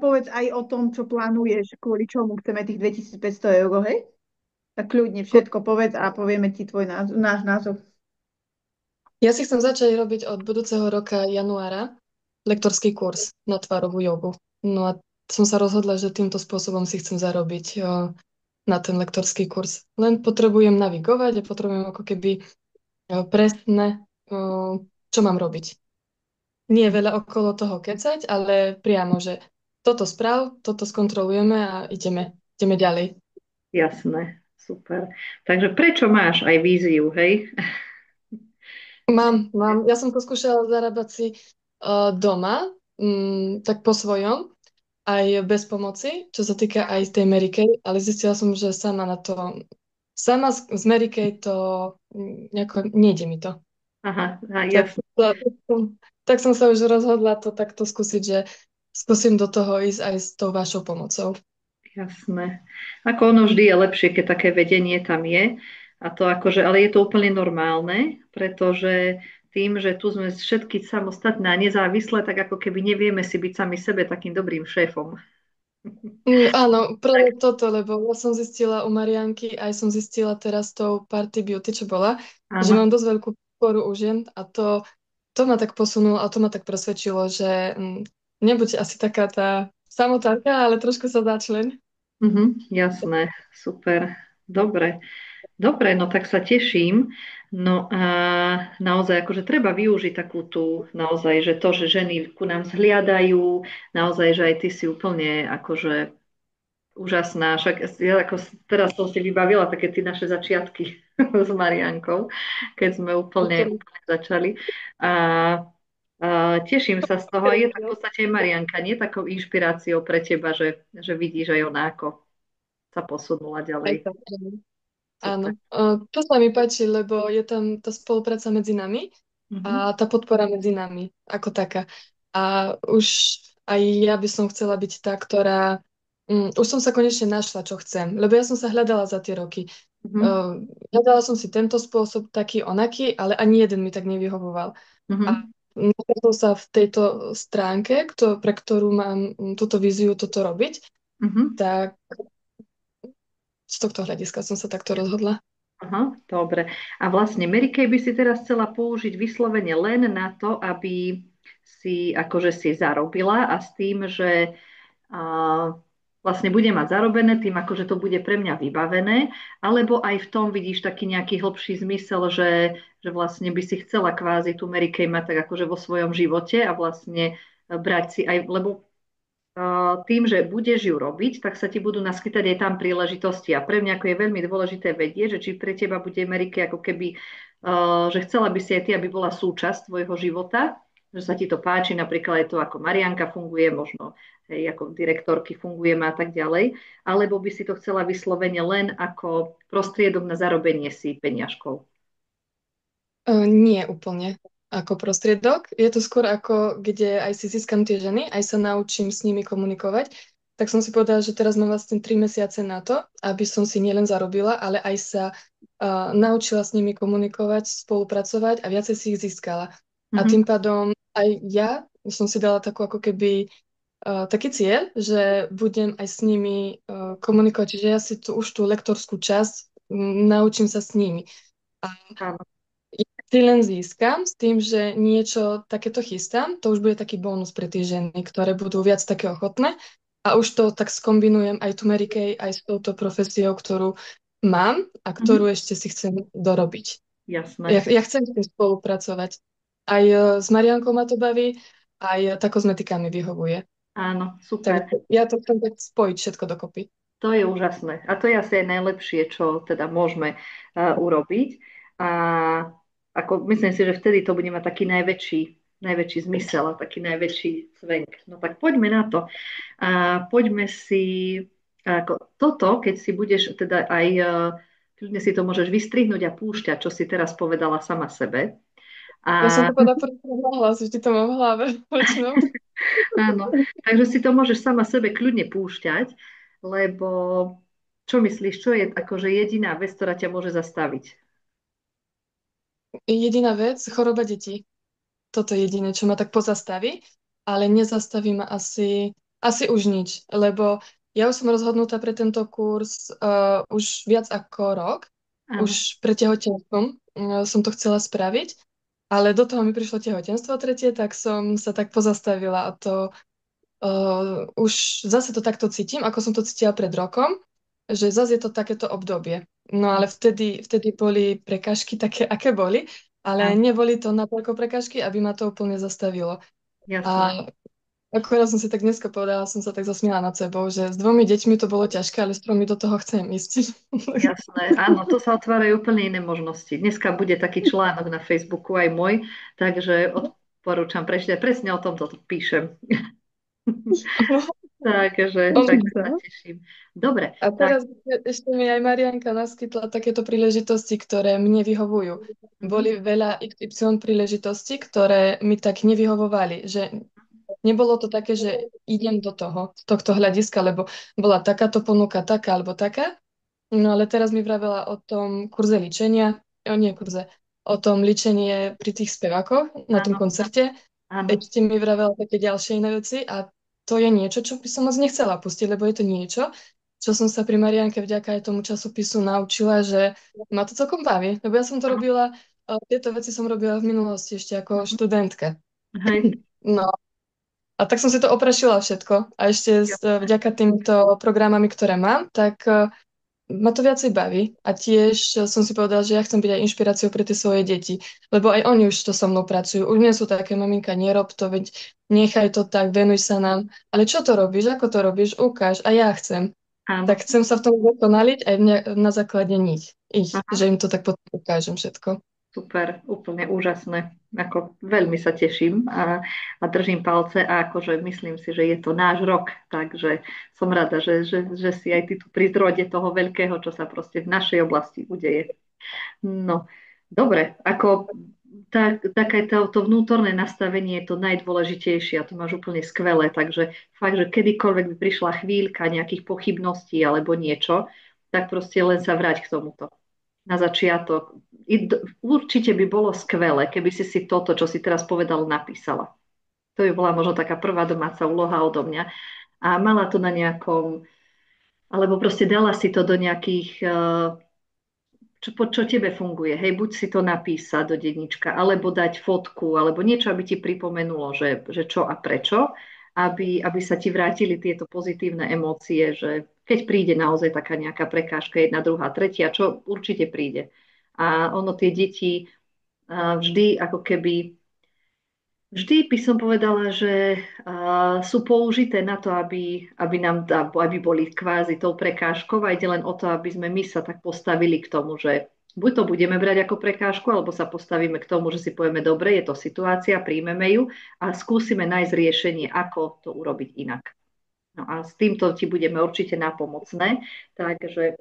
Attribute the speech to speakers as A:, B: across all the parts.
A: povedz aj o tom, čo plánuješ, kvôli čomu chceme tých 2500 eur, hej? Tak kľudne všetko povedz a povieme ti tvoj názor, náš názor.
B: Ja si chcem začať robiť od budúceho roka januára lektorský kurz na tvarovú jogu. No a som sa rozhodla, že týmto spôsobom si chcem zarobiť na ten lektorský kurz. Len potrebujem navigovať a potrebujem ako keby presne, čo mám robiť. Nie veľa okolo toho kecať, ale priamo, že toto správ, toto skontrolujeme a ideme ďalej.
C: Jasné, super. Takže prečo máš aj víziu, hej?
B: Mám. Ja som to skúšala zarábať si doma, tak po svojom, aj bez pomoci, čo sa týka aj tej Mary Kay, ale zistila som, že sama z Mary Kay to nejako nejde mi to.
C: Aha,
B: Tak,
C: jasné,
B: tak som sa už rozhodla to takto skúsiť, že skúsim do toho ísť aj s tou vašou pomocou.
C: jasné. Ako ono vždy je lepšie, keď také vedenie tam je. A to akože, ale je to úplne normálne, pretože tým, že tu sme všetky samostatné a nezávislé, tak ako keby nevieme si byť sami sebe takým dobrým šéfom.
B: Áno,
C: Tak,
B: práve toto, lebo ja som zistila u Marianky, aj som zistila teraz tou Party Beauty, čo bola, že
C: áno.
B: mám dosť veľkú podporu u žien a to ma tak posunulo a to ma tak presvedčilo, že nebuď asi taká tá samotárka, ale trošku sa začleň.
C: Jasné, super. Dobre. Dobre, no tak sa teším. No a naozaj, akože treba využiť takú tú, naozaj, že to, že ženy ku nám zhliadajú, naozaj, že aj ty si úplne akože úžasná. Však ja ako teraz som si vybavila také tie naše začiatky s Mariankou, keď sme úplne začali. A, a teším sa z toho. A je to v podstate aj Marianka, nie takou inšpiráciou pre teba, že vidíš aj ona, ako sa posunula
B: Aj
C: ďalej.
B: tak, áno.
C: Super.
B: To sa mi páči, lebo je tam tá spolupráca medzi nami
C: Mhm.
B: a tá podpora medzi nami ako taká. A už aj ja by som chcela byť tá, ktorá... už som sa konečne našla, čo chcem, lebo ja som sa hľadala za tie roky.
C: Mhm.
B: Hľadala som si tento spôsob, taký onaký, ale ani jeden mi tak nevyhovoval. A
C: Mhm.
B: nachádzam sa v tejto stránke, pre ktorú mám túto víziu, toto robiť,
C: Mhm.
B: tak z tohto hľadiska som sa takto rozhodla.
C: Aha, dobre. A vlastne Mary Kay by si teraz chcela použiť vyslovene len na to, aby si akože si zarobila a s tým, že a, vlastne bude mať zarobené, tým akože to bude pre mňa vybavené, alebo aj v tom vidíš taký nejaký hlbší zmysel, že vlastne by si chcela kvázi tú Mary Kay mať tak akože vo svojom živote a vlastne brať si aj, lebo tým, že budeš ju robiť, tak sa ti budú naskytať aj tam príležitosti. A pre mňa ako je veľmi dôležité vedieť, že či pre teba bude Amerika ako keby, že chcela by si aj ty, aby bola súčasť tvojho života, že sa ti to páči, napríklad aj to, ako Marianka funguje, možno hej, ako direktorky fungujeme a tak ďalej, alebo by si to chcela vyslovene len ako prostriedok na zarobenie si peniažkov.
B: Nie úplne ako prostriedok. Je to skôr ako, kde aj si získam tie ženy, aj sa naučím s nimi komunikovať. Tak som si povedala, že teraz mám vlastne 3 mesiace na to, aby som si nielen zarobila, ale aj sa naučila s nimi komunikovať, spolupracovať a viacej si ich získala. A
C: Mhm,
B: tým pádom aj ja som si dala takú ako keby taký cieľ, že budem aj s nimi komunikovať. Čiže ja si už tú lektorskú časť naučím sa s nimi.
C: áno,
B: Ja si len získam s tým, že niečo takéto chystám, to už bude taký bónus pre tie ženy, ktoré budú viac také ochotné a už to tak skombinujem aj tu Mary Kay, aj s touto profesiou, ktorú mám a
C: mhm,
B: ktorú ešte si chcem dorobiť. Ja,
C: jasné.
B: ja chcem s tým spolupracovať. Aj s Mariankou ma to baví, aj tá kozmetika mi vyhovuje.
C: Áno, super.
B: Takže ja to chcem tak spojiť všetko dokopy.
C: To je úžasné. A to je asi aj najlepšie, čo teda môžeme urobiť. A ako, myslím si, že vtedy to bude mať taký najväčší zmysel a taký najväčší cvenk. No tak poďme na to. A poďme si, ako, toto, keď si budeš teda aj, kľudne si to môžeš vystrihnúť a púšťať, čo si teraz povedala sama sebe.
B: Ja som
C: A
B: to povedala prvý nahlas, vždy to mám v hlave. Väčšinou.
C: áno, takže si to môžeš sama sebe kľudne púšťať, lebo čo myslíš, čo je akože jediná vec, ktorá ťa môže zastaviť?
B: Jediná vec, choroba detí. Toto je jediné, čo ma tak pozastaví, ale nezastaví ma asi... Asi už nič, lebo ja už som rozhodnutá pre tento kurz už viac ako rok.
C: Áno,
B: Už pred tehotenstvom som to chcela spraviť, ale do toho mi prišlo tehotenstvo tretie, tak som sa tak pozastavila a to už zase to takto cítim, ako som to cítila pred rokom, že zase je to takéto obdobie. No ale vtedy boli prekážky také, aké boli, ale
C: áno,
B: neboli to natoľko prekážky, aby ma to úplne zastavilo.
C: jasné.
B: A akorát som si tak dneska povedala, som sa tak zasmiala nad sebou, že s dvomi deťmi to bolo ťažké, ale s tromi do toho chcem ísť.
C: Jasné, áno, to sa otvárajú úplne iné možnosti. Dneska bude taký článok na Facebooku aj môj, takže odporúčam prečítať. Presne o tomto píšem. Takže sa
A: Super.
C: teším. Dobre,
B: A
C: tak.
B: teraz ešte mi aj Marianka naskytla takéto príležitosti, ktoré mne vyhovujú.
C: Mhm,
B: Boli veľa XY príležitostí, ktoré mi tak nevyhovovali, že nebolo to také, že idem do toho, z tohto hľadiska, lebo bola takáto ponuka, taká alebo taká. No ale teraz mi vravela o tom kurze ličenia, nie kurze, o tom ličenie pri tých spevákoch na tom
C: áno,
B: koncerte.
C: áno,
B: Ešte mi vravela také ďalšie iné veci a to je niečo, čo by som moc nechcela pustiť, lebo je to niečo, čo som sa pri Marianke vďaka aj tomu časopisu naučila, že ma to celkom baví, lebo ja som to
C: áno.
B: robila, tieto veci som robila v minulosti ešte ako
C: Mhm.
B: študentka.
C: Hej,
B: No a tak som si to oprašila všetko a ešte
C: jasné.
B: vďaka týmto programami, ktoré mám, tak ma to viacej baví a tiež som si povedala, že ja chcem byť aj inšpiráciou pre tie svoje deti, lebo aj oni už to so mnou pracujú. Už nie sú také, maminka, nerob to, veď nechaj to tak, venuj sa nám. Ale čo to robíš, ako to robíš, ukáž a ja chcem.
C: Áno.
B: Tak chcem sa v tom dokonaliť aj na základe ich,
C: Aha.
B: že im to tak potom ukážem všetko.
C: Super, úplne úžasné. Ako veľmi sa teším a držím palce a akože myslím si, že je to náš rok, takže som rada, že si aj ty tu pri zrode toho veľkého, čo sa proste v našej oblasti udeje. No, dobre, ako také to vnútorné nastavenie je to najdôležitejšie a to máš úplne skvelé, takže fakt, že kedykoľvek by prišla chvíľka nejakých pochybností alebo niečo, tak proste len sa vráť k tomuto na začiatok. Určite by bolo skvelé, keby si toto, čo si teraz povedal, napísala. To by bola možno taká prvá domáca úloha odo mňa. A mala to na nejakom, alebo proste dala si to do nejakých, čo tebe funguje. Hej, buď si to napísať do denníčka, alebo dať fotku, alebo niečo, aby ti pripomenulo, že čo a prečo, aby sa ti vrátili tieto pozitívne emócie, že keď príde naozaj taká nejaká prekážka, jedna, druhá, tretia, čo určite príde. A ono tie deti vždy ako keby, vždy by som povedala, že sú použité na to, aby boli kvázi tou prekážkou a ide len o to, aby sme my sa tak postavili k tomu, že buď to budeme brať ako prekážku, alebo sa postavíme k tomu, že si povieme, dobre, je to situácia, príjmeme ju a skúsime nájsť riešenie, ako to urobiť inak. No a s týmto ti budeme určite napomocné. Takže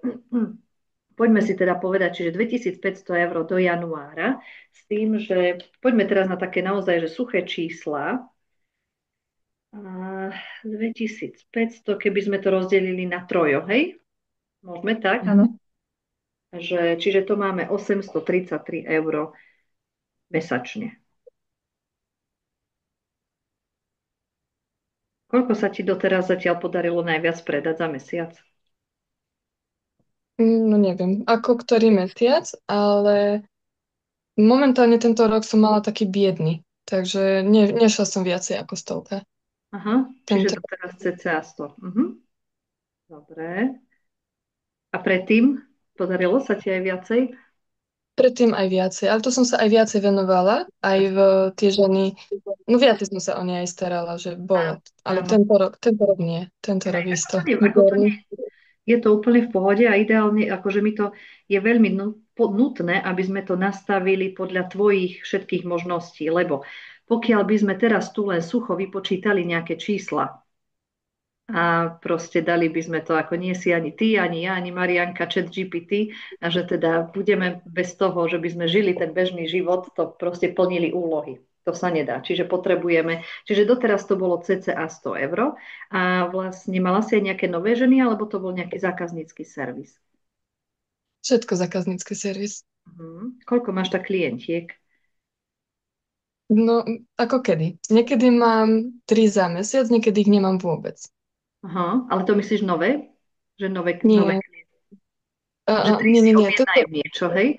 C: poďme si teda povedať, čiže 2500 eur do januára, s tým, že poďme teraz na také naozaj, že suché čísla. 2500, keby sme to rozdelili na trojo, hej? Môžeme tak?
A: Áno.
C: Čiže to máme 833 eur mesačne. Koľko sa ti doteraz zatiaľ podarilo najviac predať za mesiac?
B: No neviem, ako ktorý mesiac, ale momentálne tento rok som mala taký biedný, takže nešla som viacej ako stovka.
C: Aha, čiže
B: Tento
C: doteraz cca 100. Dobre. A predtým podarilo sa ti aj viacej?
B: Predtým aj viacej, ale to som sa aj viacej venovala, aj v tie ženy, no viacej som sa o ne aj starala, že
C: Áno,
B: bolo. Ale
C: áno.
B: tento rok nie, tento rok isto.
C: Ako to nie, je to úplne v pohode a ideálne, akože mi to je veľmi nutné, aby sme to nastavili podľa tvojich všetkých možností, lebo pokiaľ by sme teraz tu len sucho vypočítali nejaké čísla a proste dali by sme to, ako nie si ani ty, ani ja, ani Marianka, chat GPT, a že teda budeme bez toho, že by sme žili ten bežný život, to proste plnili úlohy. To sa nedá. Čiže doteraz to bolo cca 100 eur a vlastne mala si aj nejaké nové ženy, alebo to bol nejaký zákaznícky servis?
B: Všetko zákaznícky servis.
C: Koľko máš tak klientiek?
B: No, ako kedy? Niekedy mám 3 za mesiac, niekedy ich nemám vôbec.
C: Aha, ale to myslíš nové? Že nové,
B: Nie,
C: že tri
B: nie,
C: si
B: nie, nie.
C: objednajú niečo, hej?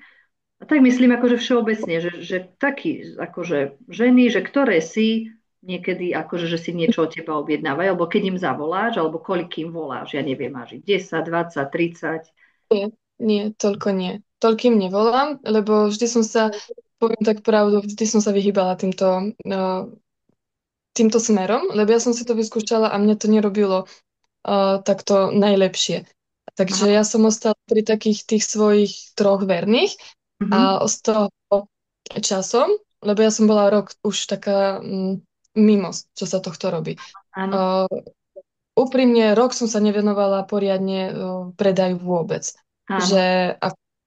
C: A tak myslím akože všeobecne, že takí akože ženy, že ktoré si niekedy akože, že si niečo od teba objednávajú, alebo keď im zavoláš, alebo koľkým im voláš, ja neviem, máš ich 10, 20, 30.
B: Nie, nie, toľko nie. Toľkým nevolám, lebo vždy som sa, poviem tak pravdu, vždy som sa vyhýbala týmto smerom, lebo ja som si to vyskúšala a mne to nerobilo takto najlepšie. Takže
C: Aha.
B: ja som ostala pri takých tých svojich 3 verných
C: Mhm.
B: a z toho časom, lebo ja som bola rok už taká mimo, čo sa tohto robí.
C: Áno.
B: Uh, Úprimne, rok som sa nevenovala poriadne predaju vôbec.
C: Áno.
B: Že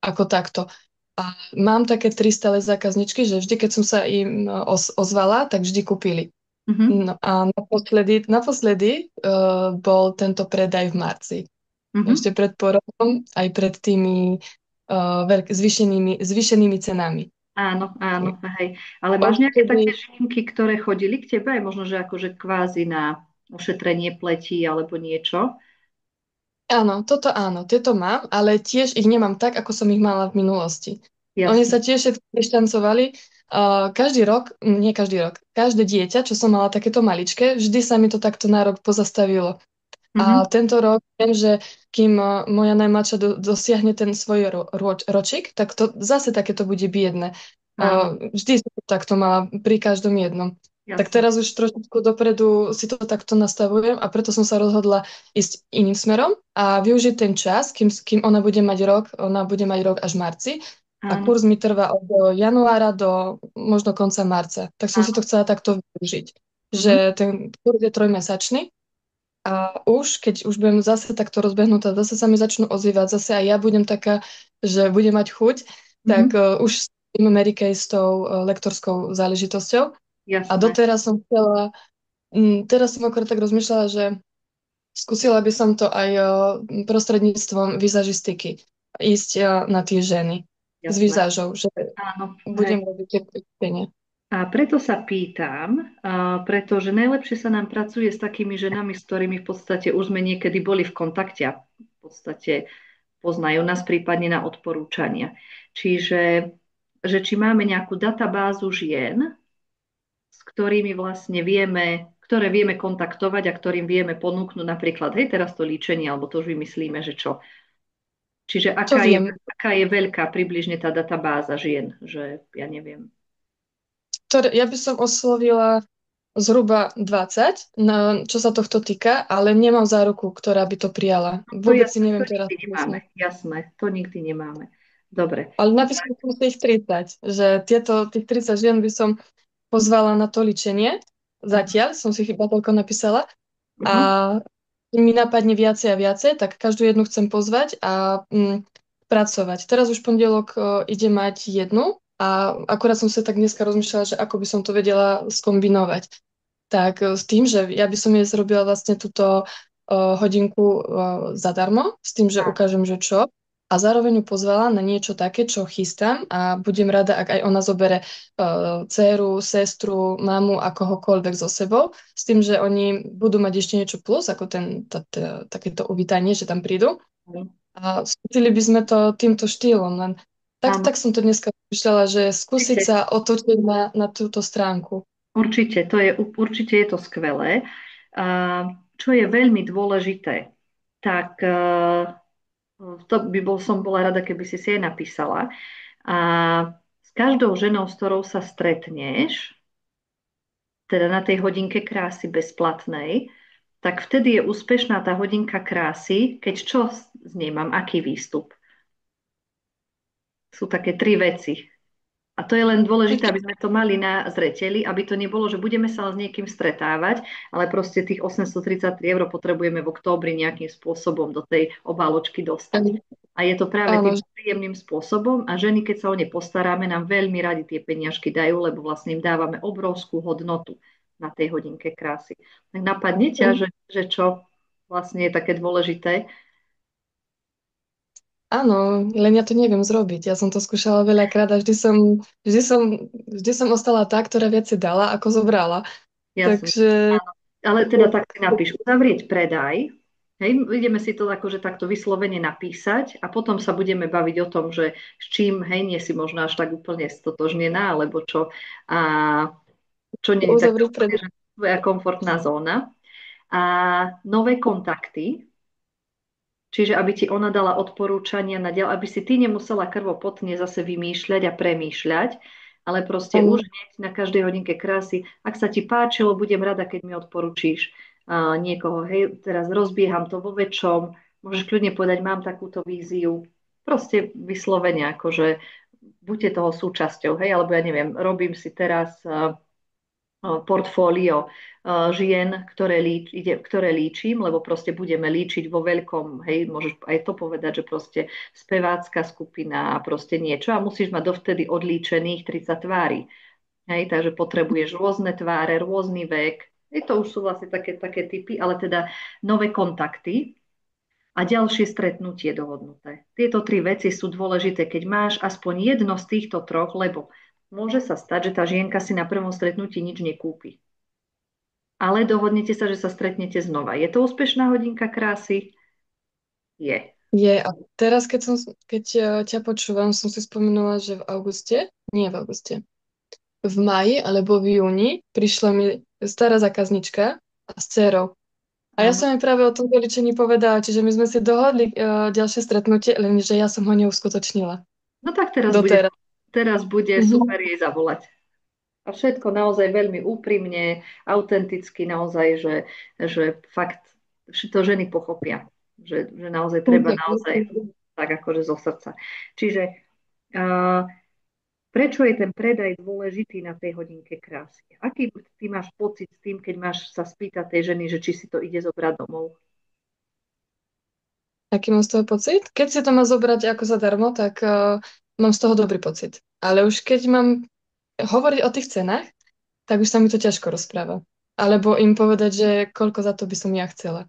B: ako takto. A mám také 3 stále zákazničky, že vždy, keď som sa im ozvala, tak vždy kúpili.
C: Mhm.
B: No a naposledy bol tento predaj v marci.
C: Mhm.
B: Ešte pred porodom, aj pred tými zvýšenými cenami.
C: Áno, áno, hej. Ale máš nejaké také
B: Odtedy,
C: žilinky, ktoré chodili k tebe, aj možno, že akože kvázi na ošetrenie pleti alebo niečo?
B: áno, tieto mám, ale tiež ich nemám tak, ako som ich mala v minulosti. Oni
C: Jasné.
B: sa tiež všetky vyštancovali. Každý rok, nie každý rok, každé dieťa, čo som mala takéto maličké, vždy sa mi to takto na rok pozastavilo. A
C: Mhm.
B: tento rok viem, že kým moja najmladšia dosiahne ten svoj ročík, tak to zase takéto bude biedne.
C: Áno,
B: Vždy som to takto mala pri každom jednom. Tak
C: jasné.
B: teraz už trošičku dopredu si to takto nastavujem a preto som sa rozhodla ísť iným smerom a využiť ten čas, kým ona bude mať rok až v marci a
C: Áno,
B: kurz mi trvá od januára do možno konca marca. Tak som si
C: áno.
B: to chcela takto využiť, že
C: Mhm.
B: ten kurz je 3 mesačný a keď už budem zase takto rozbehnutá, zase sa mi začnú ozývať, zase aj ja budem taká, že budem mať chuť, tak
C: Mhm.
B: už s Mary Kay s tou lektorskou záležitosťou. A
C: Jasné.
B: doteraz som chcela, teraz som akorát tak rozmýšľala, že skúsila by som to aj prostredníctvom vizažistiky. Ísť na tie ženy s
C: Jasné.
B: vizážou, že
C: Áno, hej.
B: budem robiť tie prispenie.
C: A preto sa pýtam, pretože najlepšie sa nám pracuje s takými ženami, s ktorými v podstate už sme niekedy boli v kontakte a v podstate poznajú nás prípadne na odporúčania. Čiže, že či máme nejakú databázu žien, s ktorými vlastne vieme, ktoré vieme kontaktovať a ktorým vieme ponúknuť napríklad, hej, teraz to líčenie, alebo to už vymyslíme, že čo. Čiže
B: Čo viem,
C: aká je veľká približne tá databáza žien, že ja neviem.
B: ja by som oslovila zhruba 20, čo sa tohto týka, ale nemám záruku, ktorá by to prijala.
C: To
B: Vôbec si
C: jasné, to
B: neviem teraz
C: nikdy nemáme.
B: presne.
C: Jasné, to nikdy nemáme. Dobre.
B: Ale napísala som si ich 30, že tých 30 žien by som pozvala na to ličenie.
C: Aha,
B: Zatiaľ som si ich iba toľko napísala. A
C: aha,
B: keď mi napadne viacej a viacej, tak každú jednu chcem pozvať a pracovať. Teraz už pondelok ide mať jednu a akorát som sa tak dneska rozmýšľala, že ako by som to vedela skombinovať. Tak s tým, že ja by som jej zrobila vlastne túto hodinku zadarmo, s tým, že
C: áno,
B: ukážem, že čo. A zároveň ju pozvala na niečo také, čo chystám a budem rada, ak aj ona zobere dceru, sestru, mamu a kohokoľvek so sebou, s tým, že oni budú mať ešte niečo plus, ako takéto uvítanie, že tam prídu.
C: áno.
B: A skúsili by sme to týmto štýlom, len
C: Áno,
B: tak som to dneska myšľala, že skúsiť
C: určite,
B: sa otočiť na túto stránku.
C: určite je to skvelé. A čo je veľmi dôležité, tak to som bola rada, keby si aj napísala. A s každou ženou, s ktorou sa stretneš, teda na tej hodinke krásy bezplatnej, tak vtedy je úspešná tá hodinka krásy, keď čo z nej mám, aký výstup. Sú také tri veci. A to je len dôležité, aby sme to mali na zreteli, aby to nebolo, že budeme sa s niekým stretávať, ale proste tých 833 eur potrebujeme v októbri nejakým spôsobom do tej obáločky dostať. A je to práve
B: Áno,
C: tým príjemným spôsobom a ženy, keď sa o ne postaráme, nám veľmi radi tie peniažky dajú, lebo vlastne im dávame obrovskú hodnotu na tej hodinke krásy. Tak napadne ťa, že čo vlastne je také dôležité?
B: Áno, len ja to neviem zrobiť. Ja som to skúšala veľakrát a vždy som, vždy som ostala tá, ktorá viac si dala, ako zobrala.
C: Jasne.
B: Takže
C: Áno. Ale teda tak si napíš, uzavrieť predaj, hej, ideme si to akože takto vyslovene napísať a potom sa budeme baviť o tom, že s čím, hej, nie si možno až tak úplne stotožnená, alebo čo, a čo nie je taká
B: uzavrieť pred...
C: úplne, že tvoja komfortná zóna. A nové kontakty, čiže aby ti ona dala odporúčania na ďalej, aby si ty nemusela krvopotne zase vymýšľať a premýšľať, ale proste
B: Áno.
C: už hneď na každej hodinke krásy, ak sa ti páčilo, budem rada, keď mi odporúčíš niekoho, hej, teraz rozbieham to vo väčšom, môžeš kľudne povedať, mám takúto víziu, proste vyslovene, akože buďte toho súčasťou, hej, alebo ja neviem, robím si teraz portfólio žien, ktoré líčim, lebo proste budeme líčiť vo veľkom, hej, môžeš aj to povedať, že proste spevácka skupina a proste niečo a musíš mať dovtedy odlíčených 30 tvári. Hej, takže potrebuješ rôzne tváre, rôzny vek. To už sú vlastne také typy, ale teda nové kontakty a ďalšie stretnutie dohodnuté. Tieto tri veci sú dôležité, keď máš aspoň jedno z týchto troch, lebo môže sa stať, že tá žienka si na prvom stretnutí nič nekúpi. Ale dohodnete sa, že sa stretnete znova. Je to úspešná hodinka krásy? Je.
B: Je. A teraz, keď ťa počúvam, som si spomenula, že v auguste, nie v auguste, v máji alebo v júni prišla mi stará zákaznička s dcerou. A ja
C: Áno.
B: som jej práve o tom vylíčení povedala, čiže my sme si dohodli ďalšie stretnutie, lenže ja som ho neuskutočnila.
C: No tak
B: Doteraz.
C: teraz bude
B: Mhm.
C: super jej zavolať. A všetko naozaj veľmi úprimne, autenticky, naozaj, že fakt to ženy pochopia. Že naozaj treba naozaj tak akože zo srdca. Čiže uh, prečo je ten predaj dôležitý na tej hodinke krásy? Aký ty máš pocit s tým, keď máš sa spýtať tej ženy, že či si to ide zobrať domov?
B: Aký mám z toho pocit? Keď si to má zobrať ako zadarmo, tak mám z toho dobrý pocit. Ale už keď mám hovoriť o tých cenách, tak už sa mi to ťažko rozpráva. Alebo im povedať, že koľko za to by som ja chcela.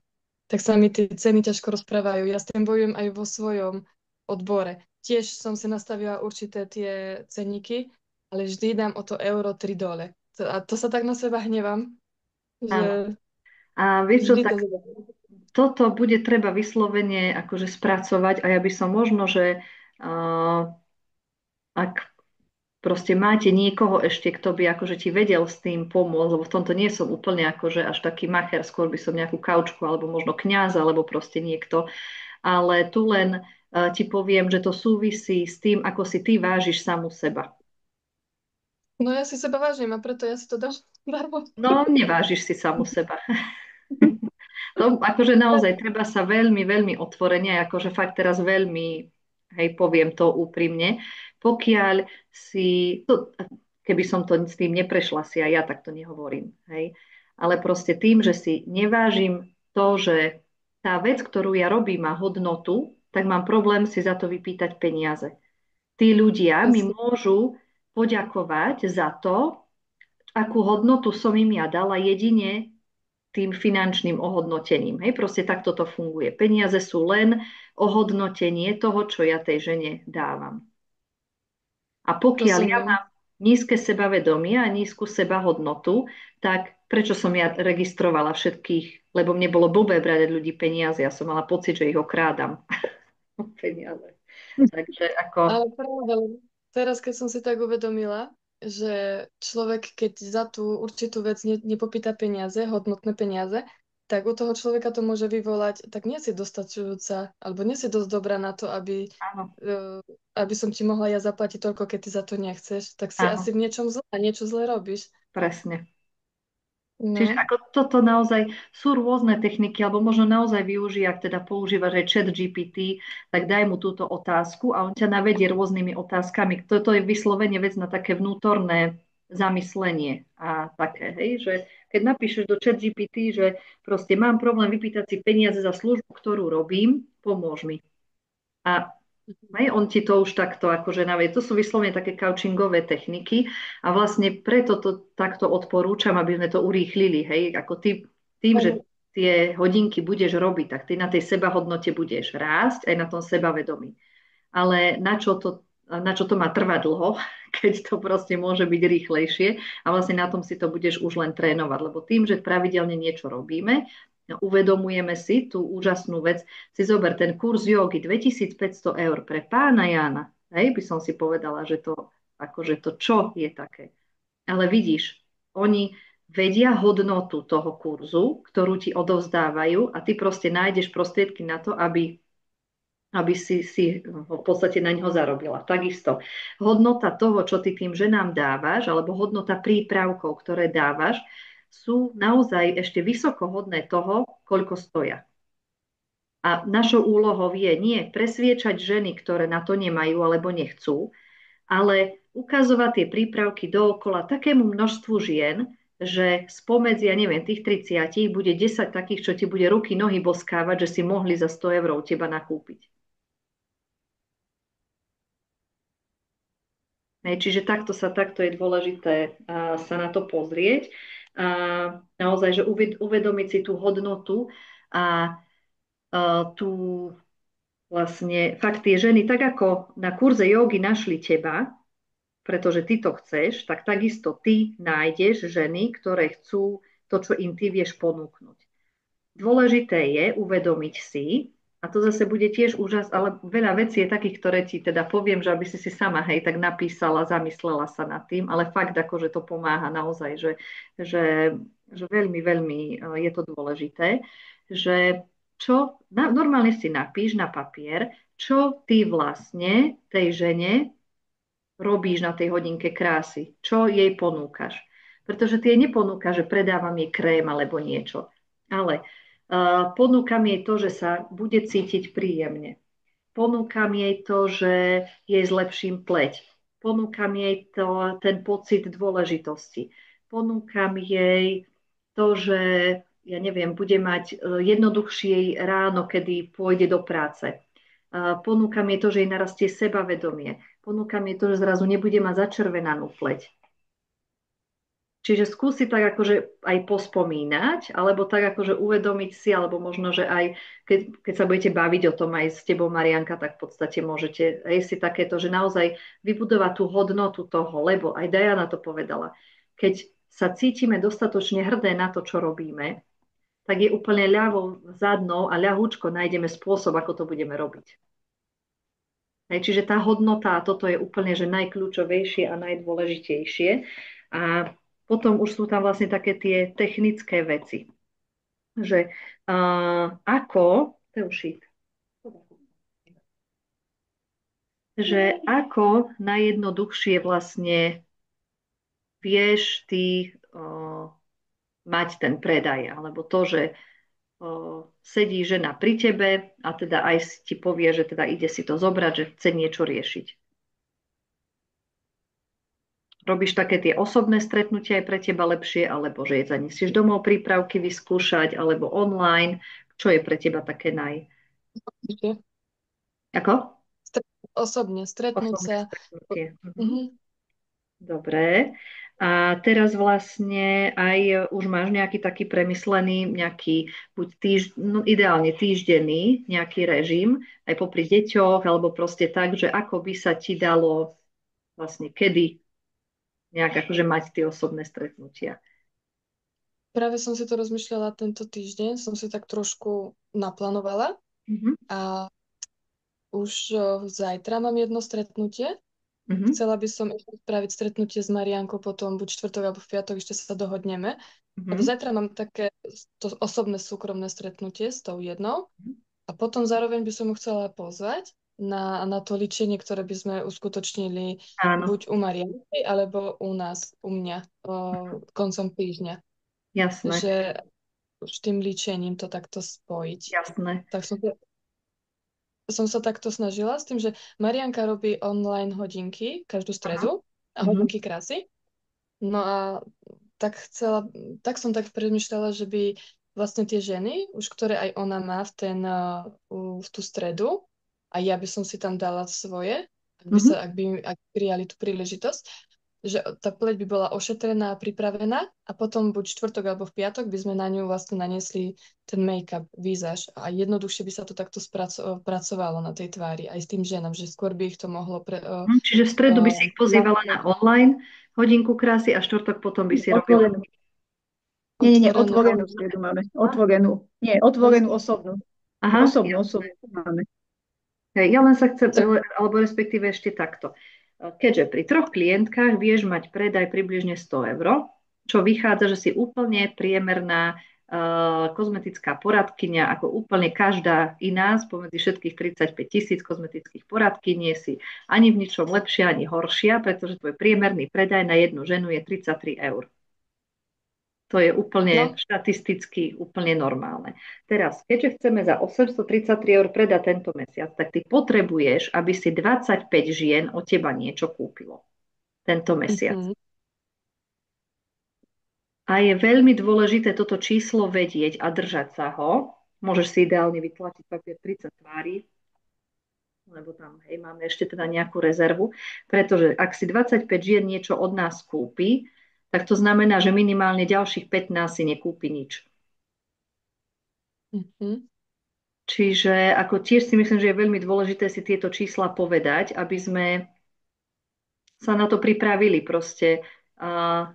B: Tak sa mi tie ceny ťažko rozprávajú. Ja s tým bojujem aj vo svojom odbore. Tiež som si nastavila určité tie ceníky, ale vždy dám o to euro 3 dole. A to sa tak na seba hnevám,
C: Áno.
B: že
C: A vieš čo,
B: vždy to
C: tak
B: zoberiem.
C: toto bude treba vyslovene akože spracovať a ja by som možno, že uh, ak proste máte niekoho ešte, kto by akože ti vedel s tým pomôcť, lebo v tomto nie som úplne akože až taký macher, skôr by som nejakú kaučku alebo možno kňaz alebo proste niekto, ale tu len ti poviem, že to súvisí s tým, ako si ty vážiš samu seba.
B: No ja si seba vážim a preto ja si to dám darmo.
C: No, nevážiš si samu seba. To akože naozaj treba sa veľmi, veľmi otvorene, akože fakt teraz veľmi, hej, poviem to úprimne, pokiaľ si, keby som to s tým neprešla si aj ja, tak to nehovorím, hej, ale proste tým, že si nevážim to, že tá vec, ktorú ja robím, má hodnotu, tak mám problém si za to vypýtať peniaze. Tí ľudia mi
B: Presne.
C: môžu poďakovať za to, akú hodnotu som im ja dala jedine tým finančným ohodnotením. Hej, proste takto to funguje. Peniaze sú len ohodnotenie toho, čo ja tej žene dávam. A pokiaľ ja
B: Rozumiem.
C: mám nízke sebavedomie a nízku sebahodnotu, tak prečo som ja registrovala všetkých, lebo mne bolo blbé brať od ľudí peniaze, ja som mala pocit, že ich okrádam. Peniaze. Takže ako,
B: Ale práve teraz, keď som si tak uvedomila, že človek, keď za tú určitú vec nepopýta peniaze, hodnotné peniaze, tak u toho človeka to môže vyvolať, tak nie si dostačujúca, alebo nie si dosť dobrá na to,
C: áno,
B: aby som ti mohla ja zaplatiť toľko, keď ty za to nechceš. Tak si
C: áno,
B: asi v niečom zle, niečo zle robíš.
C: presne. Čiže
B: No,
C: ako toto naozaj sú rôzne techniky, alebo možno naozaj využij, ak teda používaš aj chat GPT, tak daj mu túto otázku a on ťa navedie rôznymi otázkami. Toto je vyslovene vec na také vnútorné zamyslenie a také, hej, že keď napíšeš do chat GPT, že proste mám problém vypýtať si peniaze za službu, ktorú robím, pomôž mi. A hej, on ti to už takto akože navie. To sú vyslovene také coachingové techniky a vlastne preto to takto odporúčam, aby sme to urýchlili. Hej, ako ty, tým, že tie hodinky budeš robiť, tak ty na tej sebahodnote budeš rásť aj na tom sebavedomí. ale na čo to má trvať dlho, keď to proste môže byť rýchlejšie a vlastne na tom si to budeš už len trénovať, lebo tým, že pravidelne niečo robíme, uvedomujeme si tú úžasnú vec. Si zober ten kurz jogy 2500 eur pre pána Jána. Hej, by som si povedala, že to, akože to čo je také. Ale vidíš, oni vedia hodnotu toho kurzu, ktorú ti odovzdávajú a ty proste nájdeš prostriedky na to, aby si v podstate na ňo zarobila. Takisto hodnota toho, čo ty tým ženám dávaš, alebo hodnota prípravkov, ktoré dávaš, sú naozaj ešte vysoko hodné toho, koľko stoja. A našou úlohou je nie presviečať ženy, ktoré na to nemajú alebo nechcú, ale ukazovať tie prípravky dookola takému množstvu žien, že spomedzi, ja neviem, tých 30 bude 10 takých, čo ti bude ruky, nohy boskávať, že si mohli za 100 eur u teba nakúpiť. Čiže takto je dôležité sa na to pozrieť. Naozaj, že uvedomiť si tú hodnotu a tú vlastne fakt tie ženy, tak ako na kurze jogy našli teba, pretože ty to chceš, tak takisto ty nájdeš ženy, ktoré chcú to, čo im ty vieš ponúknuť. Dôležité je uvedomiť si, a to zase bude tiež úžas, ale veľa vecí je takých, ktoré ti teda poviem, že aby si sama, hej, tak napísala, zamyslela sa nad tým, ale fakt ako, že to pomáha naozaj, že veľmi, veľmi je to dôležité, že normálne si napíš na papier, čo ty vlastne tej žene robíš na tej hodinke krásy, čo jej ponúkaš. Pretože ty jej neponúkaš, že predávam jej krém alebo niečo, ale ponúkam jej to, že sa bude cítiť príjemne. Ponúkam jej to, že jej zlepším pleť. Ponúkam jej ten pocit dôležitosti. Ponúkam jej to, že ja neviem, bude mať jednoduchšie ráno, kedy pôjde do práce. Ponúkam jej to, že jej narastie sebavedomie. Ponúkam jej to, že zrazu nebude mať začervenanú pleť. Čiže skúsi tak akože aj pospomínať, alebo tak akože uvedomiť si, alebo možno, že aj keď sa budete baviť o tom aj s tebou, Marianka, tak v podstate môžete aj si takéto, že naozaj vybudovať tú hodnotu toho, lebo aj Diana to povedala. Keď sa cítime dostatočne hrdé na to, čo robíme, tak je úplne ľavou zadnou a ľahúčko nájdeme spôsob, ako to budeme robiť. Čiže tá hodnota, toto je úplne že najkľúčovejšie a najdôležitejšie. A potom už sú tam vlastne také tie technické veci. Že ako najjednoduchšie vlastne vieš ty mať ten predaj, alebo to, že sedí žena pri tebe a teda aj ti povie, že teda ide si to zobrať, že chce niečo riešiť. Robíš také tie osobné stretnutia aj pre teba lepšie, alebo že jej zanesieš domov prípravky vyskúšať, alebo online. Čo je pre teba také Ako?
B: Osobne, stretnúť sa.
C: Stretnutie. Dobre. A teraz vlastne aj už máš nejaký taký premyslený, nejaký buď ideálne týždenný nejaký režim, aj popri deťoch, alebo proste tak, že ako by sa ti dalo vlastne kedy nejak akože mať tie osobné stretnutia.
B: Práve som si to rozmýšľala tento týždeň, som si tak trošku naplánovala a už zajtra mám jedno stretnutie. Chcela by som ešte spraviť stretnutie s Mariankou potom buď štvrtok alebo v piatok, ešte sa dohodneme. Lebo zajtra mám také to osobné súkromné stretnutie s tou jednou a potom zároveň by som ju chcela pozvať na to ličenie, ktoré by sme uskutočnili buď u Marianky, alebo u nás, u mňa koncom týždňa.
C: Jasné.
B: Že už tým líčením to takto spojiť.
C: Jasné.
B: Tak som sa takto snažila s tým, že Marianka robí online hodinky každú stredu a hodinky krásy. No a tak som tak premýšľala, že by vlastne tie ženy, už ktoré aj ona má v tú stredu, a ja by som si tam dala svoje, ak by prijali tú príležitosť, že tá pleť by bola ošetrená a pripravená a potom buď štvrtok alebo v piatok by sme na ňu vlastne naniesli ten make-up, výzaž a jednoduchšie by sa to takto pracovalo na tej tvári aj s tým ženám, že skôr by ich to mohlo
C: Čiže v stredu by si ich pozývala na
B: ľahko
C: online hodinku krásy a štvrtok potom by si robila.
A: Otvorenú. Nie,
B: otvorenú.
A: otvorenú stredu máme. Otvorenú. Nie, otvorenú osobnú.
C: Aha,
A: Osobnú máme.
C: hej, ja len sa chcem, alebo respektíve ešte takto. Keďže pri 3 klientkách vieš mať predaj približne 100 eur, čo vychádza, že si úplne priemerná kozmetická poradkyňa, ako úplne každá iná spomedzi všetkých 35 000 kozmetických poradkyň, nie si ani v ničom lepšia, ani horšia, pretože tvoj priemerný predaj na jednu ženu je 33 eur. To je úplne štatisticky úplne normálne. Teraz, keďže chceme za 833 eur predať tento mesiac, tak ty potrebuješ, aby si 25 žien od teba niečo kúpilo tento mesiac. A je veľmi dôležité toto číslo vedieť a držať sa ho. Môžeš si ideálne vytlačiť papier 30 tvári, lebo tam hej, máme ešte teda nejakú rezervu, pretože ak si 25 žien niečo od nás kúpi, tak to znamená, že minimálne ďalších 15 si nekúpi nič. Čiže ako tiež si myslím, že je veľmi dôležité si tieto čísla povedať, aby sme sa na to pripravili proste.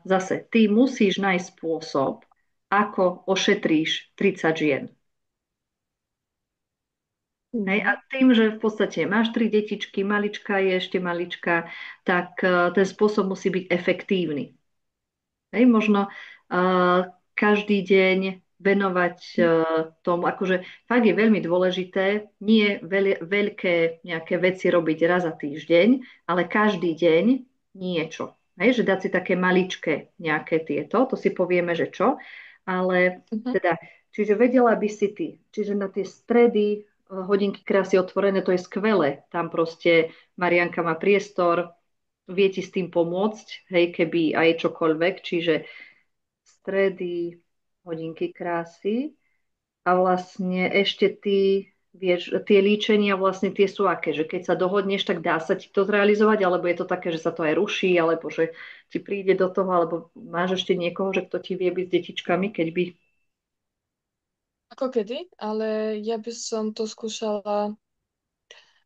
C: Zase, ty musíš nájsť spôsob, ako ošetríš 30 žien. Hej, a tým, že v podstate máš 3 detičky, malička je ešte malička, tak ten spôsob musí byť efektívny. Hej, možno každý deň venovať tomu, akože fakt je veľmi dôležité nie veľké nejaké veci robiť raz za týždeň, ale každý deň niečo. Hej, že dať si také maličké nejaké tieto, to si povieme, že čo, ale teda, čiže vedela by si ty, čiže na tie stredy, hodinky krásy otvorené, to je skvelé, tam proste Marianka má priestor, vie ti s tým pomôcť, hej, keby aj čokoľvek, čiže stredy, hodinky krásy a vlastne ešte ty vieš, tie líčenia vlastne tie sú aké, že keď sa dohodneš, tak dá sa ti to zrealizovať, alebo je to také, že sa to aj ruší, alebo že ti príde do toho, alebo máš ešte niekoho, že kto ti vie byť s detičkami, keď by...
B: Ako kedy, ale ja by som to skúšala.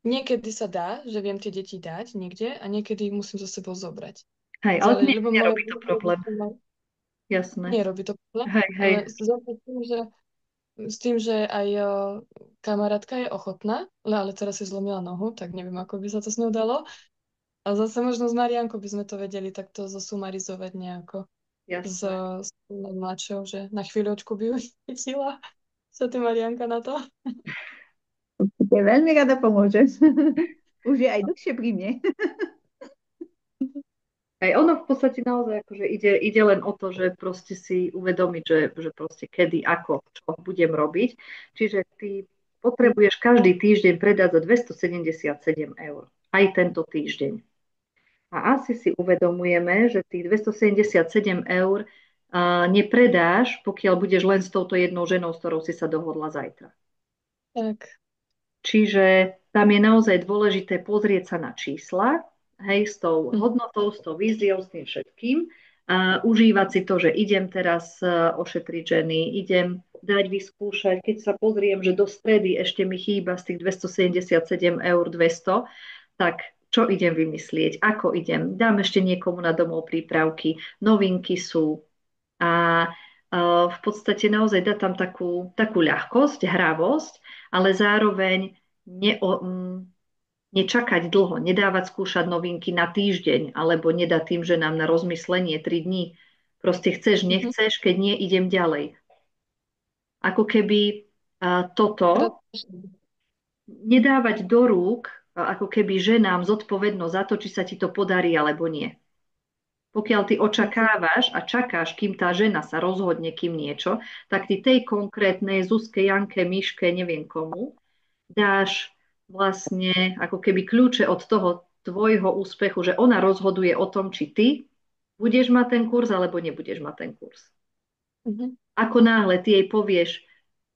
B: Niekedy sa dá, že viem tie deti dať niekde a niekedy ich musím so sebou zobrať.
C: Hej, ale
B: Lebo
C: nerobí to problém. Jasné.
B: Nerobí to problém,
C: Hej, hej.
B: ale zase s tým, že aj kamarátka je ochotná, ale teraz si zlomila nohu, tak neviem, ako by sa to s ňou dalo. A zase možno s Mariankou by sme to vedeli takto zosumarizovať nejako.
C: Jasné.
B: S mladšou, že na chvíľočku by ju chytila sa ty Marianka na to.
A: Určite veľmi rada pomôžem. Už je aj dlhšie pri mne.
C: Aj ono v podstate naozaj akože ide len o to, že proste si uvedomiť, že proste kedy, ako, čo budem robiť. Čiže ty potrebuješ každý týždeň predať za 277 eur. Aj tento týždeň. A asi si uvedomujeme, že tých 277 eur nepredáš, pokiaľ budeš len s touto jednou ženou, s ktorou si sa dohodla zajtra.
B: Tak.
C: Čiže tam je naozaj dôležité pozrieť sa na čísla, hej, s tou hodnotou, s tou víziou, s tým všetkým. A užívať si to, že idem teraz ošetriť ženy, idem dať vyskúšať. Keď sa pozriem, že do stredy ešte mi chýba z tých 277 eur 200, tak čo idem vymyslieť, ako idem. Dám ešte niekomu na domov prípravky, novinky sú. A v podstate naozaj dá tam takú ľahkosť, hravosť, ale zároveň nečakať dlho, nedávať skúšať novinky na týždeň, alebo nedať tým, že nám na rozmyslenie 3 dní. Proste chceš, nechceš, keď nie, idem ďalej. Ako keby toto nedávať do rúk, ako keby ženám zodpovednosť za to, či sa ti to podarí alebo nie. Pokiaľ ty očakávaš a čakáš, kým tá žena sa rozhodne, kým niečo, tak ty tej konkrétnej Zuzke, Janke, Miške, neviem komu, dáš vlastne ako keby kľúče od toho tvojho úspechu, že ona rozhoduje o tom, či ty budeš mať ten kurz, alebo nebudeš mať ten kurz. Ako náhle ty jej povieš,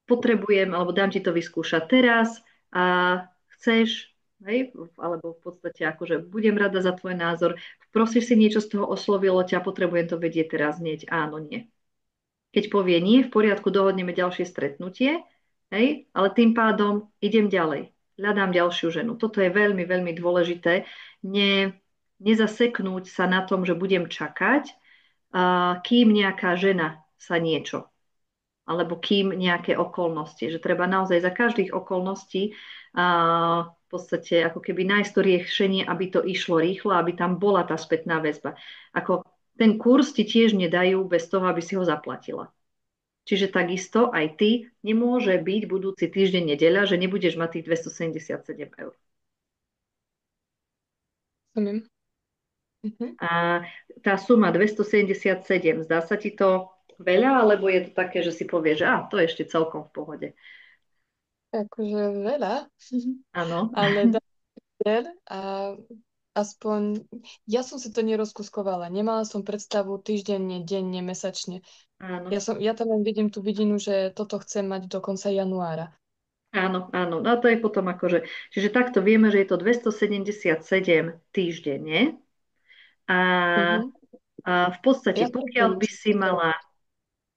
C: potrebujem, alebo dám ti to vyskúšať teraz a chceš, hej, alebo v podstate akože budem rada za tvoj názor, prosíš si niečo z toho, oslovilo ťa, potrebujem to vedieť teraz hneď, áno, nie. Keď povie nie, v poriadku, dohodneme ďalšie stretnutie, hej, ale tým pádom idem ďalej, hľadám ďalšiu ženu. Toto je veľmi, veľmi dôležité, nezaseknúť sa na tom, že budem čakať, kým nejaká žena sa niečo alebo kým nejaké okolnosti. Že treba naozaj za každých okolností v podstate ako keby nájsť to riešenie, aby to išlo rýchlo, aby tam bola tá spätná väzba. Ako ten kurz ti tiež nedajú bez toho, aby si ho zaplatila. Čiže takisto aj ty nemôže byť budúci týždeň nedeľa, že nebudeš mať tých 277 eur.
B: Rozumiem. Mhm.
C: A tá suma 277, zdá sa ti to veľa, alebo je to také, že si povieš, že to je ešte celkom v pohode?
B: Akože veľa,
C: Áno.
B: ale dá a aspoň ja som si to nerozkuskovala. Nemala som predstavu týždenne, denne, mesačne.
C: Áno.
B: Ja tam len vidím tú vidinu, že toto chcem mať do konca januára.
C: Áno, áno. No to je potom akože, čiže takto vieme, že je to 277 týždenne a,
B: Mhm.
C: a v podstate,
B: Ja som to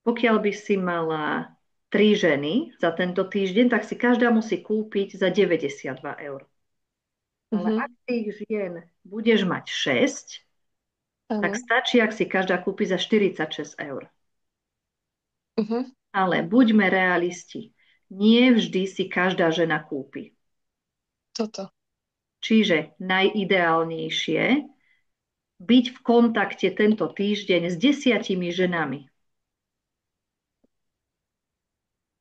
C: pokiaľ by si mala 3 ženy za tento týždeň, tak si každá musí kúpiť za 92 eur. Ale
B: Mhm.
C: ak tých žien budeš mať 6, tak
B: Áno.
C: stačí, ak si každá kúpi za 46 eur.
B: Mhm.
C: Ale buďme realisti. Nie vždy si každá žena kúpi.
B: Toto.
C: Čiže najideálnejšie byť v kontakte tento týždeň s 10 ženami.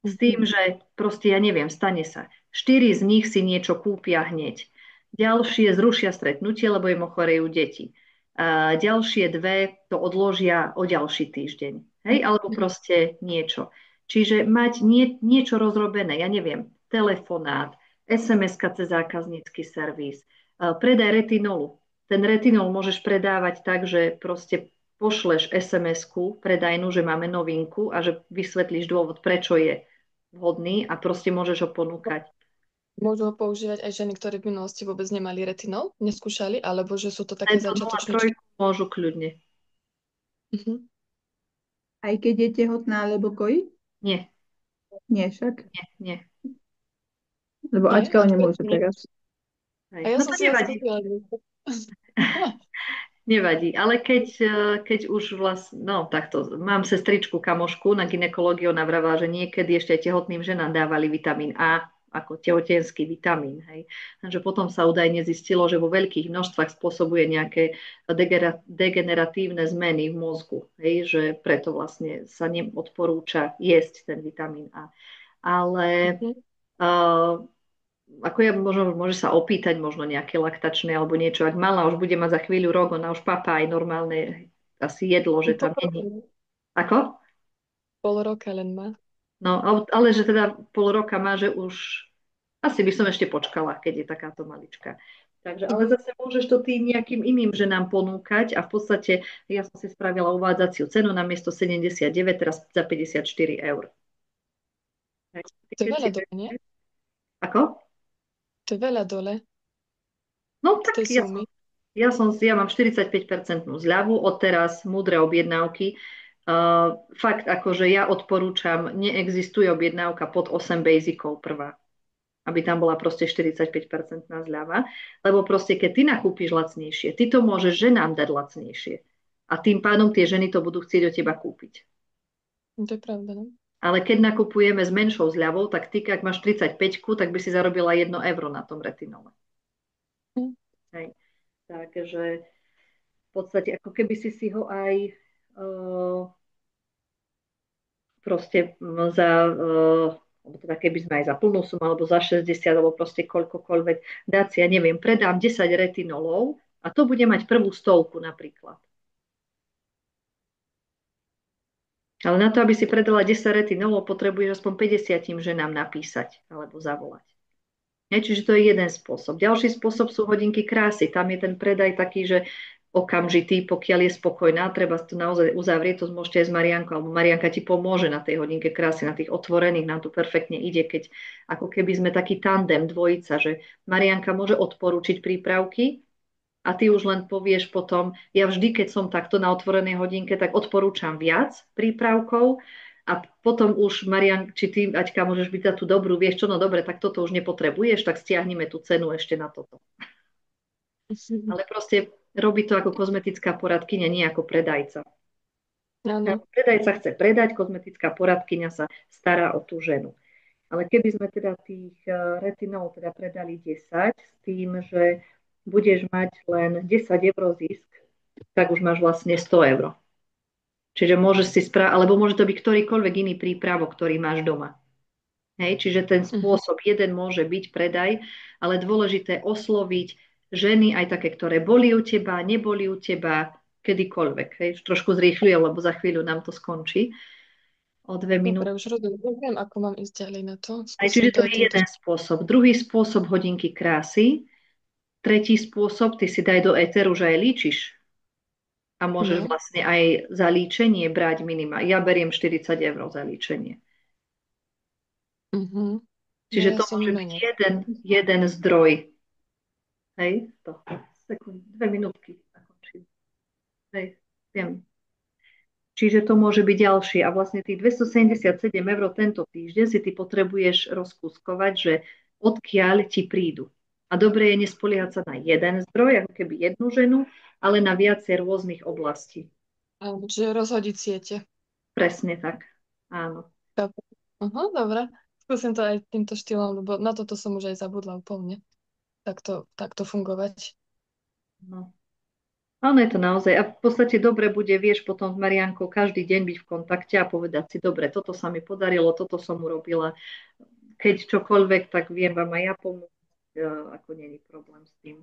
C: S tým,
B: Mhm.
C: že proste, ja neviem, stane sa. 4 z nich si niečo kúpia hneď. Ďalšie zrušia stretnutie, lebo im ochorejú deti. A ďalšie 2 to odložia o ďalší týždeň. Hej, alebo proste niečo. Čiže mať niečo rozrobené, ja neviem, telefonát, SMS-ka cez zákaznícky servis, predaj retinolu. Ten retinol môžeš predávať tak, že proste pošleš SMS-ku predajnú, že máme novinku a že vysvetlíš dôvod, prečo je vhodný a proste môžeš ho ponúkať.
B: Môžu ho používať aj ženy, ktoré v minulosti vôbec nemali retinol, neskúšali, alebo že sú to také
C: Tento
B: začiatočničky.
C: 0,3 môžu kľudne.
B: Mhm.
A: Aj keď je tehotná alebo kojí?
C: Nie,
A: Nie však.
C: nie, nie.
A: Lebo
B: Nie?
A: Aťka ho
B: A to
A: nemôže
B: nie.
A: teraz.
C: Hej.
B: A ja
C: No
B: som
C: to
B: si ho
C: nevadí.
B: skúpila.
C: Nevadí, ale keď už vlastne, no takto, mám sestričku, kamošku na gynekológiu, ona vravela, že niekedy ešte aj tehotným ženám dávali vitamín A ako tehotenský vitamín. Hej. Takže potom sa údajne zistilo, že vo veľkých množstvách spôsobuje nejaké degeneratívne zmeny v mozgu. Hej, že preto vlastne sa neodporúča jesť ten vitamín A. Ale
B: Mhm.
C: uh, ako ja môže sa opýtať možno nejaké laktačné alebo niečo. Ak mala už bude mať za chvíľu rok, ona už papá aj normálne asi jedlo, že tam není. Ako?
B: Pol roka len má.
C: No, ale že teda pol roka má, že už asi by som ešte počkala, keď je takáto malička. Takže, ale
B: Mhm.
C: zase môžeš to tým nejakým iným ženám ponúkať a v podstate ja som si spravila uvádzaciu cenu na miesto 79, teraz za 54 eur.
B: To je
C: Keď si...
B: veľa dole, nie?
C: Ako?
B: To je veľa dole
C: No
B: z tej
C: tak
B: sumy.
C: ja mám 45% zľavu, odteraz múdre objednávky. Fakt, akože ja odporúčam, neexistuje objednávka pod 8 basicov prvá, aby tam bola proste 45% zľava, lebo proste keď ty nakúpiš lacnejšie, ty to môžeš ženám dať lacnejšie. A tým pádom tie ženy to budú chcieť od teba kúpiť.
B: To je pravda, no?
C: Ale keď nakupujeme s menšou zľavou, tak ty, ak máš 35, tak by si zarobila 1 euro na tom retinole.
B: Hm.
C: Hej. Takže v podstate ako keby si ho aj proste za, alebo teda keby sme aj za plnú sumu, alebo za 60, alebo proste koľkokoľvek dať si, ja neviem, predám 10 retinolov a to bude mať prvú stovku napríklad. Ale na to, aby si predala 10 retinolov, potrebuješ aspoň 50 ženám napísať alebo zavolať. Čiže to je jeden spôsob. Ďalší spôsob sú hodinky krásy. Tam je ten predaj taký, že okamžitý, pokiaľ je spokojná, treba to naozaj uzavrieť, to môžete aj s Mariankou, alebo Marianka ti pomôže na tej hodinke krásy, na tých otvorených, nám to perfektne ide, keď ako keby sme taký tandem, dvojica, že Marianka môže odporúčiť prípravky a ty už len povieš potom, ja vždy, keď som takto na otvorenej hodinke, tak odporúčam viac prípravkov a potom už, Marian, či ty, Aťka, môžeš byť za tú dobrú, vieš čo, no dobre, tak toto už nepotrebuješ, tak stiahneme tú cenu ešte na toto. Ale proste robí to ako kozmetická poradkyňa, nie ako predajca.
B: Áno.
C: Predajca chce predať, kozmetická poradkyňa sa stará o tú ženu. Ale keby sme teda tých retinol teda predali 10 s tým, že budeš mať len 10 eur zisk, tak už máš vlastne 100 eur. Čiže môžeš si alebo môže to byť ktorýkoľvek iný prípravok, ktorý máš doma. Hej, čiže ten spôsob jeden môže byť predaj, ale dôležité osloviť ženy aj také, ktoré boli u teba, neboli u teba, kedykoľvek. Hej. Trošku zrýchľujem, lebo za chvíľu nám to skončí. O 2 minúty.
B: Dobre, už rozumiem, ako mám ísť ďalej na to.
C: Aj čiže to je jeden spôsob. Druhý spôsob hodinky krásy. Tretí spôsob, ty si daj do éteru, že aj líčiš. A môžeš vlastne aj za líčenie brať minimálne. Ja beriem 40 eur za líčenie. Čiže to môže byť jeden zdroj. Hej, to. Sekund, 2 minútky. Hej, viem. Čiže to môže byť ďalšie. A vlastne tých 277 eur tento týždeň si ty potrebuješ rozkúskovať, že odkiaľ ti prídu. A dobre je nespoliehať sa na jeden zdroj, ako keby jednu ženu, ale na viacej rôznych oblastí.
B: Čiže rozhodiť siete.
C: Presne tak, áno.
B: Dobre. Skúsim to aj týmto štýlom, lebo na toto som už aj zabudla úplne. Takto fungovať.
C: No. Áno, je to naozaj. A v podstate dobre bude, vieš, potom s Mariankou každý deň byť v kontakte a povedať si, dobre, toto sa mi podarilo, toto som urobila. Keď čokoľvek, tak viem vám aj ja pomôcť, ako nie je problém s tým.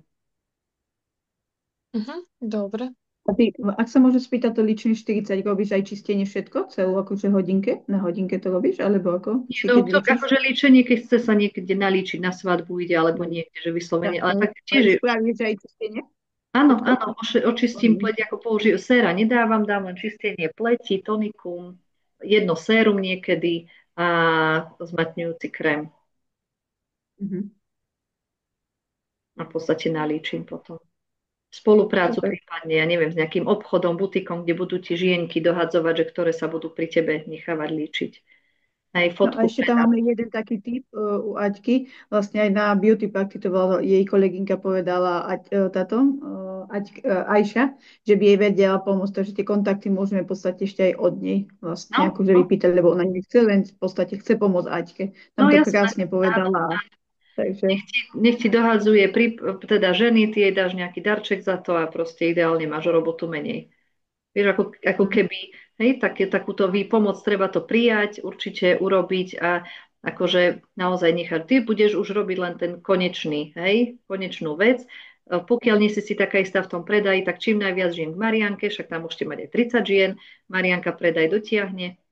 B: Dobre.
A: A ty, ak sa môžem spýtať, to líčenie 40, robíš aj čistenie všetko, celú akože hodinke? Na hodinke to robíš, alebo ako?
C: No, to akože líčenie, keď chce sa niekde nalíčiť, na svadbu ide, alebo niekde, že vyslovene, ale tak tiež...
A: Spravíš aj čistenie?
C: Áno, očistím pleť, ako použijem. Séra nedávam, dám len čistenie pleti, tonikum, jedno sérum niekedy a zmatňujúci krém. A v podstate nalíčim potom. Spoluprácu prípadne, ja neviem, s nejakým obchodom, butikom, kde budú ti žienky dohadzovať, že ktoré sa budú pri tebe nechávať líčiť. Aj fotku.
A: No a ešte tam máme jeden taký tip u Aťky, vlastne aj na Beauty Party to bola, jej kolegynka povedala Ajša, že by jej vedela pomôcť, takže tie kontakty môžeme v podstate ešte aj od nej vlastne, akože vypýtať, lebo ona nechce, len v podstate chce pomôcť Aťke. Tam to krásne povedala. Takže...
C: Nech ti dohadzuje teda ženy, ty jej dáš nejaký darček za to a proste ideálne máš robotu menej. Vieš, ako keby, hej, takúto výpomoc treba to prijať, určite urobiť a akože naozaj nechať. Ty budeš už robiť len ten konečný, hej, konečnú vec. Pokiaľ nie si taká istá v tom predaji, tak čím najviac žien k Marianke, však tam môžete mať aj 30 žien, Marianka predaj dotiahne